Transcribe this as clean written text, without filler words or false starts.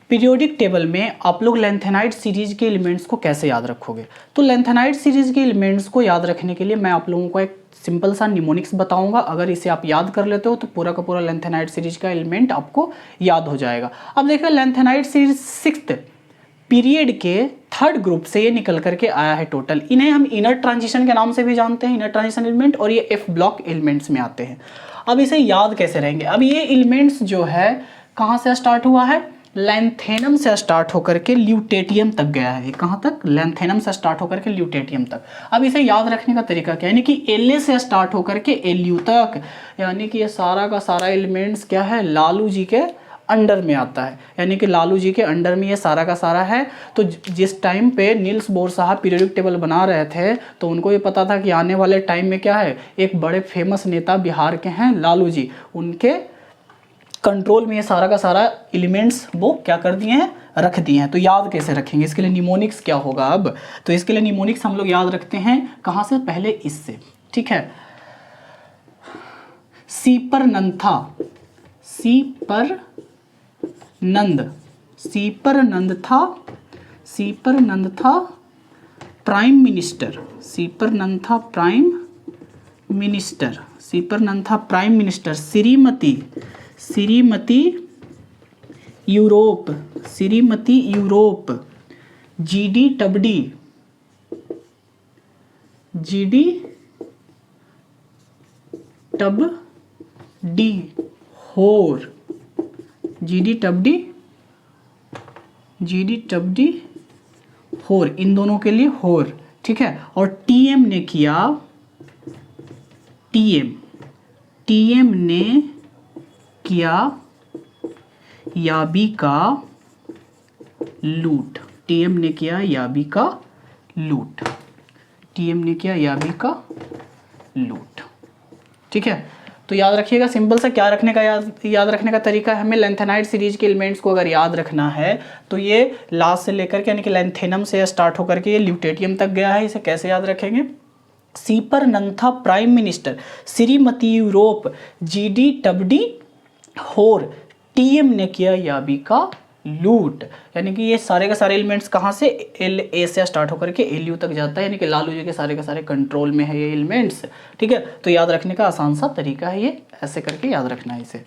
Periodic table में आप लोग लेंथेनाइड सीरीज के एलिमेंट्स को कैसे याद रखोगे? तो लेंथेनाइड सीरीज के एलिमेंट्स को याद रखने के लिए मैं आप लोगों को एक सिंपल सा निमोनिक्स बताऊंगा। अगर इसे आप याद कर लेते हो तो पूरा का पूरा लेंथेनाइड सीरीज का एलिमेंट आपको याद हो जाएगा। अब देखिए लेंथेनाइड सीरीज 6th पीरियड के 3rd ग्रुप से ये निकल करके आया है टोटल। इन्हें हम इनर ट्रांजिशन के नाम से भी जानते हैं, इनर ट्रांजिशन एलिमेंट, और ये एफ ब्लॉक एलिमेंट्स में आते हैं। अब इसे याद कैसे रहेंगे? अब ये एलिमेंट्स जो है कहाँ से स्टार्ट हुआ है? लैंथेनम से स्टार्ट होकर के ल्यूटेटियम तक गया है। कहाँ तक? लैंथेनम से स्टार्ट होकर के ल्यूटेटियम तक। अब इसे याद रखने का तरीका क्या है? यानी कि एल से स्टार्ट होकर के एलयू तक, यानी कि ये सारा का सारा एलिमेंट्स क्या है? लालू जी के अंडर में आता है, यानी कि लालू जी के अंडर में ये सारा का सारा है। तो जिस टाइम पे नील्स बोर साहब पीरियोडिक टेबल बना रहे थे तो उनको ये पता था कि आने वाले टाइम में क्या है, एक बड़े फेमस नेता बिहार के हैं लालू जी, उनके कंट्रोल में ये सारा का सारा एलिमेंट्स वो क्या कर दिए हैं? रख दिए हैं। तो याद कैसे रखेंगे? इसके लिए निमोनिक्स क्या होगा? अब तो इसके लिए निमोनिक्स हम लोग याद रखते हैं कहाँ से? पहले इससे, ठीक है। सीपरनंथा, सीपरनंद था प्राइम मिनिस्टर, सीपरनंद था prime minister, Shrimati Europe, GD होर, इन दोनों के लिए होर, ठीक है। और टीएम ने किया याबी का लूट, ठीक है। तो याद रखिएगा, सिंपल सा क्या रखने का याद रखने का तरीका है, हमें लेंथेनाइड सीरीज के एलिमेंट्स को अगर याद रखना है तो ये लास्ट से लेकर के यानी कि लेंथेनम से स्टार्ट होकर के ये ल्यूटेटियम तक गया है। इसे कैसे याद रखेंगे? सीपरनंथा prime minister, Shrimati Europe, GD टबडी होर, टीएम ने किया याबी का लूट। यानी कि ये सारे के सारे एलिमेंट्स कहाँ से? एल ए से स्टार्ट होकर के एल यू तक जाता है, यानी कि लालू जी के सारे कंट्रोल में है ये एलिमेंट्स, ठीक है। तो याद रखने का आसान सा तरीका है ये, ऐसे करके याद रखना है इसे।